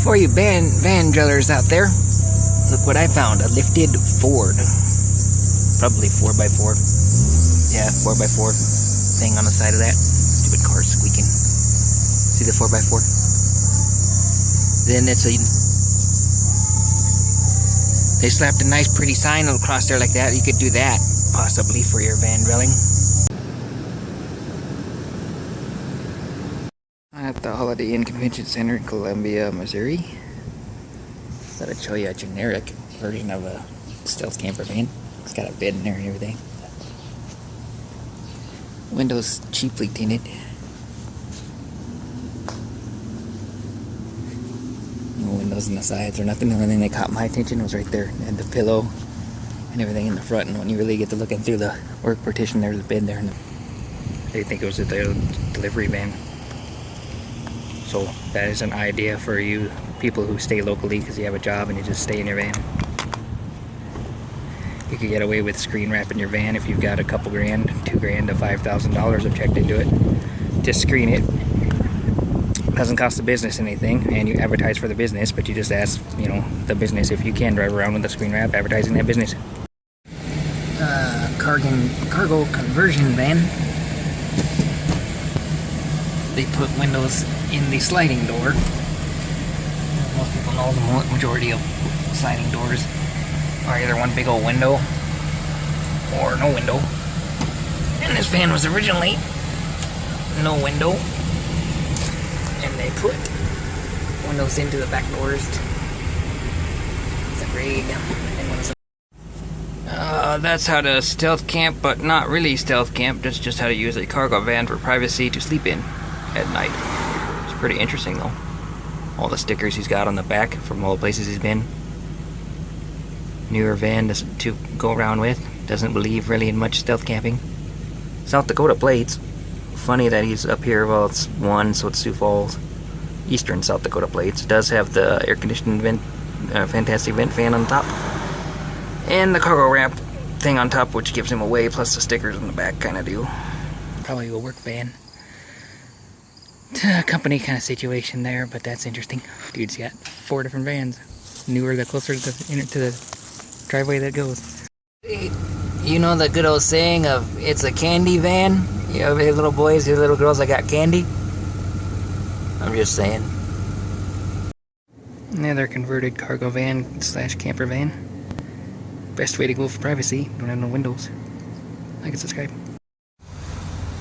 For you van drillers out there, look what I found, a lifted Ford. Probably 4x4. Yeah, 4x4 thing on the side of that. Stupid car squeaking. See the 4x4? Then they slapped a nice pretty sign across there like that. You could do that, possibly, for your van drilling. At the Holiday Inn Convention Center in Columbia, Missouri. Thought I'd show you a generic version of a stealth camper van. It's got a bed in there and everything. Windows cheaply tinted. No windows on the sides or nothing. The only thing that caught my attention was right there. It had the pillow and everything in the front. And when you really get to looking through the work partition, there's a bed there. And they think it was a delivery van. So that is an idea for you people who stay locally because you have a job and you just stay in your van. You could get away with screen wrapping your van if you've got a couple grand, $2,000 to $5,000 of checked into it. Just screen it. Doesn't cost the business anything, and you advertise for the business, but you just ask, you know, the business if you can drive around with a screen wrap advertising that business. Cargo conversion van. They put windows in the sliding door. Most people know the majority of sliding doors are either one big old window or no window. And this van was originally no window, and they put windows into the back doors. It's a grade. That's how to stealth camp, but not really stealth camp. That's just how to use a cargo van for privacy to sleep in at night. It's pretty interesting though. All the stickers he's got on the back from all the places he's been. Newer van to go around with. Doesn't believe really in much stealth camping. South Dakota plates. Funny that he's up here. Well, it's one, so it's Sioux Falls. Eastern South Dakota plates. Does have the air conditioning vent, fantastic vent fan on top. And the cargo ramp thing on top, which gives him away, plus the stickers on the back kind of do. Probably a work van. Company kind of situation there, but that's interesting. Dude's got 4 different vans. Newer, the closer to the driveway that goes. You know the good old saying of it's a candy van? You know, little boys, little girls that got candy? I'm just saying. Another converted cargo van / camper van. Best way to go for privacy. Don't have no windows. Like and subscribe.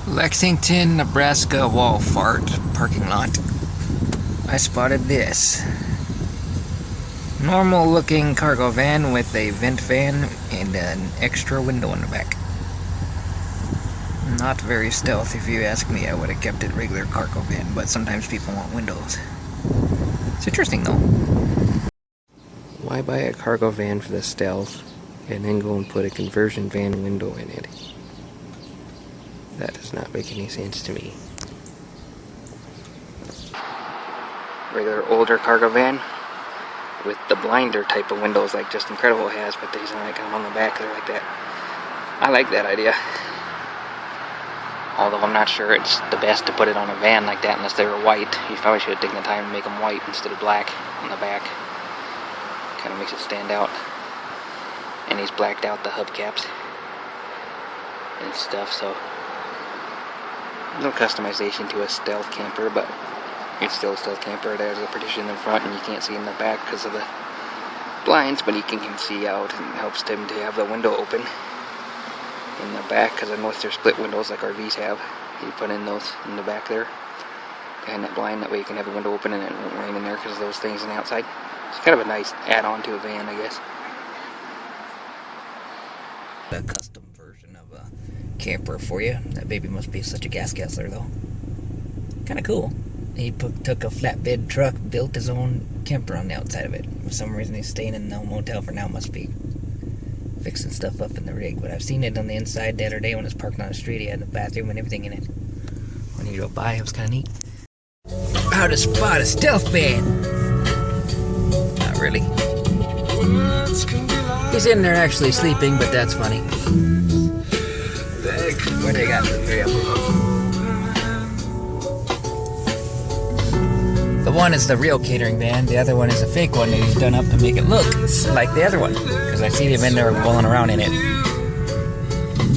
Lexington, Nebraska wall fart parking lot. I spotted this. Normal looking cargo van with a vent fan and an extra window in the back. Not very stealth if you ask me. I would have kept it regular cargo van, but sometimes people want windows. It's interesting though. Why buy a cargo van for the stealth and then go and put a conversion van window in it? That does not make any sense to me. Regular older cargo van with the blinder type of windows like Just Incredible has, but these are kind of on the back there like that. I like that idea. Although I'm not sure it's the best to put it on a van like that unless they were white. You probably should have taken the time to make them white instead of black on the back. Kind of makes it stand out. And he's blacked out the hubcaps and stuff, so no customization to a stealth camper, but it's still a stealth camper. There's a partition in the front and you can't see in the back because of the blinds, but you can see out, and it helps them to have the window open in the back, because I know if they're split windows like RVs have, you put in those in the back there behind that blind. That way you can have the window open and it won't rain in there because of those things on the outside. It's kind of a nice add-on to a van, I guess. A custom version of a camper for you. That baby must be such a gas guzzler though. Kind of cool. He took a flatbed truck, built his own camper on the outside of it. For some reason he's staying in the motel for now. Must be fixing stuff up in the rig. But I've seen it on the inside the other day when it was parked on the street. He had the bathroom and everything in it. When he drove by, it was kind of neat. How to spot a stealth van. Not really. He's in there actually sleeping, but that's funny. Where they got the 3 of them. The one is the real catering van, the other one is a fake one that he's done up to make it look like the other one. Because I see him in there rolling around in it.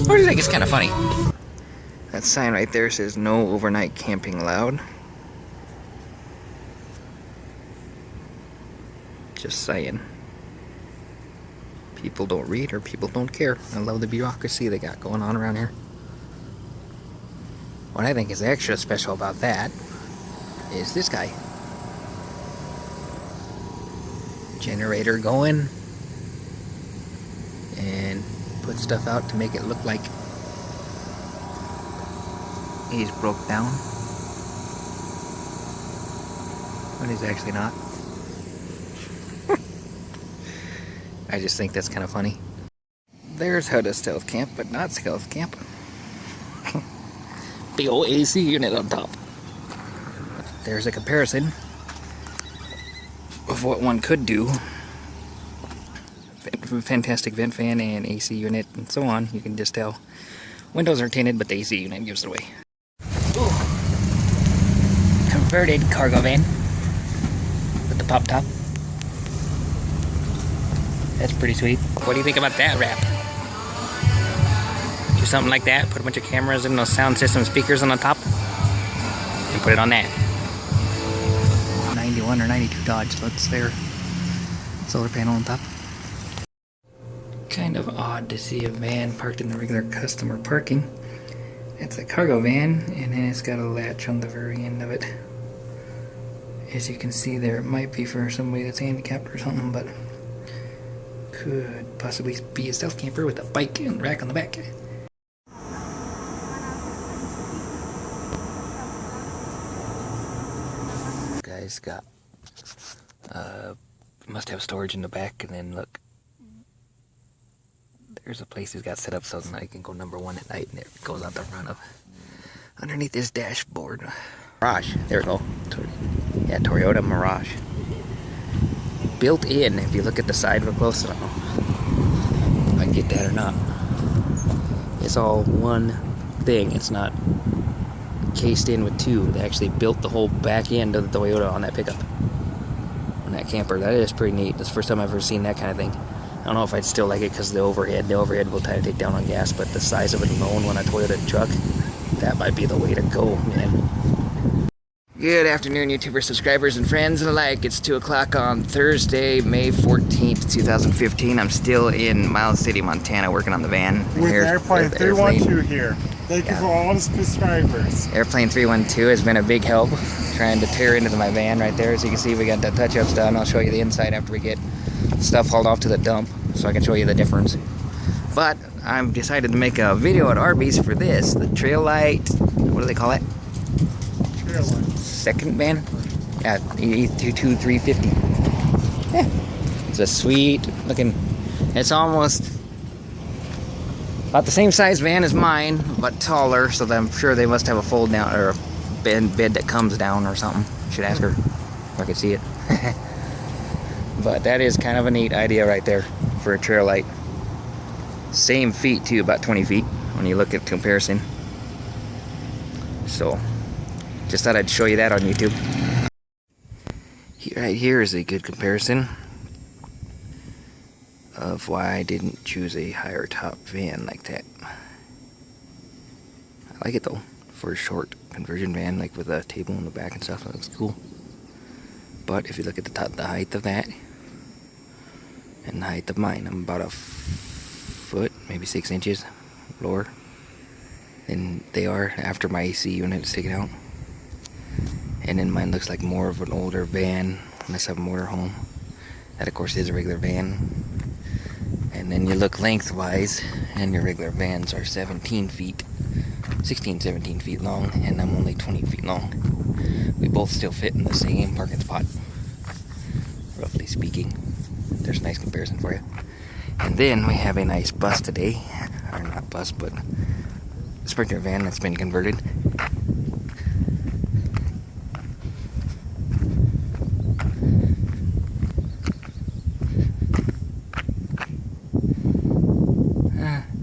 Or do you think it's kind of funny? That sign right there says no overnight camping allowed. Just saying. People don't read or people don't care. I love the bureaucracy they got going on around here. What I think is extra special about that is this guy. Generator going. And put stuff out to make it look like he's broke down. But he's actually not. I just think that's kind of funny. There's how to stealth camp, but not stealth camp. Big old AC unit on top. There's a comparison of what one could do. Fantastic vent fan and AC unit and so on. You can just tell. Windows are tinted, but the AC unit gives it away. Ooh. Converted cargo van with the pop top. That's pretty sweet. What do you think about that wrap? Do something like that, put a bunch of cameras and those sound system speakers on the top, and put it on that. 91 or 92 Dodge, so that's their solar panel on top. Kind of odd to see a van parked in the regular customer parking. It's a cargo van, and then it's got a latch on the very end of it. As you can see there, it might be for somebody that's handicapped or something, but could possibly be a stealth camper with a bike and rack on the back. Guys got must have storage in the back, and then look, there's a place he's got set up so that I can go number one at night, and it goes out the front of underneath this dashboard. Mirage, there we go. Yeah, Toyota Mirage. Built in, if you look at the side real close, I don't know if I can get that or not. It's all one thing, it's not cased in with two. They actually built the whole back end of the Toyota on that pickup, on that camper. That is pretty neat. That's the first time I've ever seen that kind of thing. I don't know if I'd still like it because the overhead will kind of take down on gas, but the size of it alone on a Toyota truck, that might be the way to go, man. Good afternoon, YouTuber subscribers and friends alike. It's 2 o'clock on Thursday, May 14th, 2015. I'm still in Miles City, Montana, working on the van. With Airplane 312 here. Thank you for all the subscribers. Airplane 312 has been a big help, trying to tear into my van right there. As you can see, we got the touch-ups done. I'll show you the inside after we get stuff hauled off to the dump, so I can show you the difference. But I've decided to make a video at Arby's for this, the Trail Light, what do they call it? Trail Light. Second van? Yeah, E22 350. Yeah, it's a sweet looking, it's almost about the same size van as mine, but taller, so I'm sure they must have a fold down or a bed that comes down or something. Should ask her if I could see it. But that is kind of a neat idea right there for a trail light. Same feet too, about 20 feet when you look at comparison. So just thought I'd show you that on YouTube. Right here is a good comparison of why I didn't choose a higher top van like that. I like it though, for a short conversion van, like with a table in the back and stuff. That looks cool. But if you look at the top, the height of that and the height of mine, I'm about a foot, maybe 6 inches lower than they are after my AC unit is taken out. And then mine looks like more of an older van unless I have a motorhome. That of course is a regular van. And then you look lengthwise and your regular vans are 17 feet, 16, 17 feet long, and I'm only 20 feet long. We both still fit in the same parking spot, roughly speaking. There's a nice comparison for you. And then we have a nice bus today, or not bus, but Sprinter van that's been converted.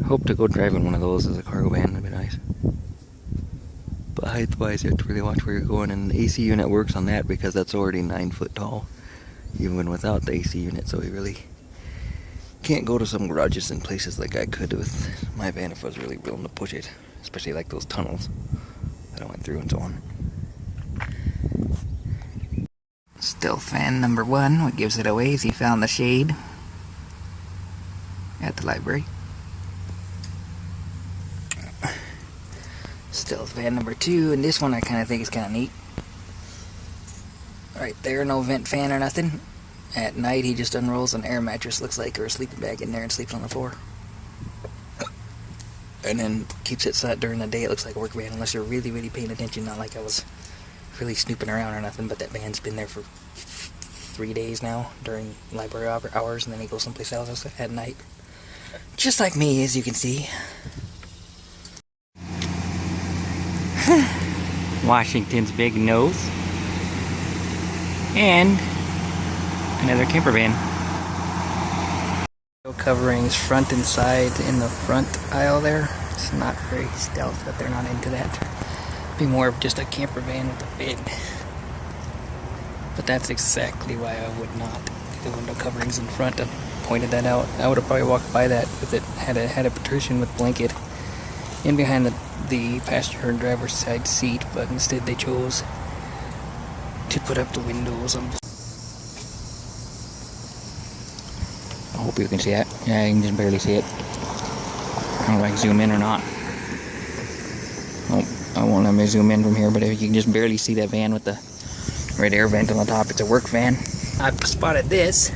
Hope to go driving one of those as a cargo van, that'd be nice. But height-wise, you have to really watch where you're going, and the AC unit works on that because that's already 9 foot tall, even without the AC unit, so we really can't go to some garages and places like I could with my van if I was really willing to push it, especially like those tunnels that I went through and so on. Still fan number 1. What gives it away is he found the shade at the library. Still fan number 2, and this one I kind of think is kind of neat. Right there, no vent fan or nothing. At night he just unrolls an air mattress, looks like, or a sleeping bag in there, and sleeps on the floor. And then keeps it set during the day. It looks like a work van, unless you're really, really paying attention. Not like I was really snooping around or nothing, but that van's been there for 3 days now during library hours, and then he goes someplace else at night. Just like me, as you can see. Washington's big nose. And another camper van. Coverings front and side in the front aisle there. It's not very stealth, but they're not into that. Be more of just a camper van with a bed. But that's exactly why I would not do the window coverings in front. I pointed that out. I would have probably walked by that if it had a partition with blanket in behind the passenger and driver's side seat, but instead they chose to put up the windows. I hope you can see it. Yeah, you can just barely see it. I don't know if I can zoom in or not. Oh, I won't let me zoom in from here, but if you can just barely see that van with the red air vent on the top. It's a work van. I spotted this,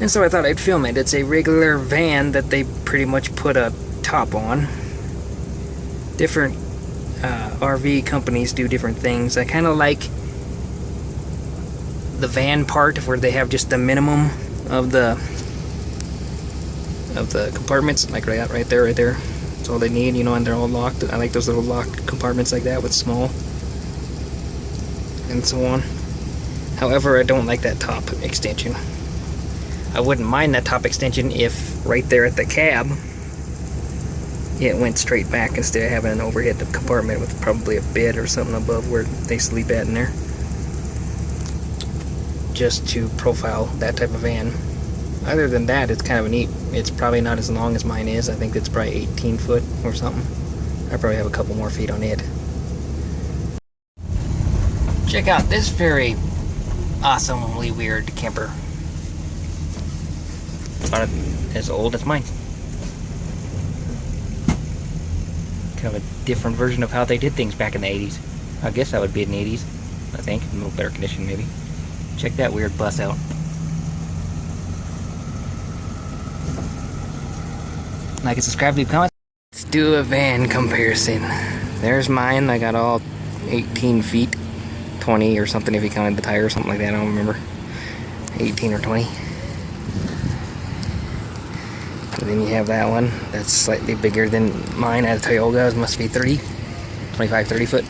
and so I thought I'd film it. It's a regular van that they pretty much put a top on. Different RV companies do different things. I kind of like the van part where they have just the minimum of the compartments, like right there. That's all they need, you know, and they're all locked. I like those little locked compartments like that with small and so on. However, I don't like that top extension. I wouldn't mind that top extension if right there at the cab it went straight back instead of having an overhead compartment with probably a bed or something above where they sleep at in there. Just to profile that type of van. Other than that, it's kind of neat. It's probably not as long as mine is. I think it's probably 18 foot or something. I probably have a couple more feet on it. Check out this very awesomely weird camper. About as old as mine. Kind of a different version of how they did things back in the 80s. I guess that would be in the 80s, I think. A little better condition, maybe. Check that weird bus out. Like and subscribe, leave comments. Let's do a van comparison. There's mine. I got all 18 feet. 20 or something if you counted the tire or something like that. I don't remember. 18 or 20. And then you have that one. That's slightly bigger than mine at Toyota. It must be 30. 25, 30 foot.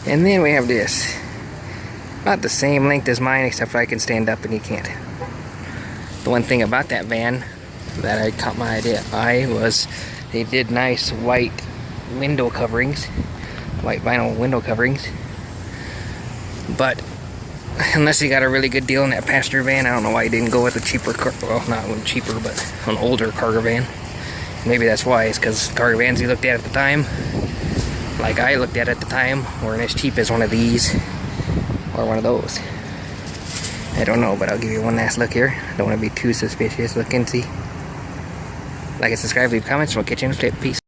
And then we have this. About the same length as mine, except for I can stand up and you can't. The one thing about that van that I caught my eye was they did nice white window coverings, white vinyl window coverings. But unless you got a really good deal in that passenger van, I don't know why you didn't go with a cheaper well, not one cheaper, but an older cargo van. Maybe that's why. It's because cargo vans you looked at the time, like I looked at the time, weren't as cheap as one of these or one of those. I don't know, but I'll give you one last look here. Don't want to be too suspicious. Look and see. Like and subscribe, leave comments, we'll catch you in a flip. Peace.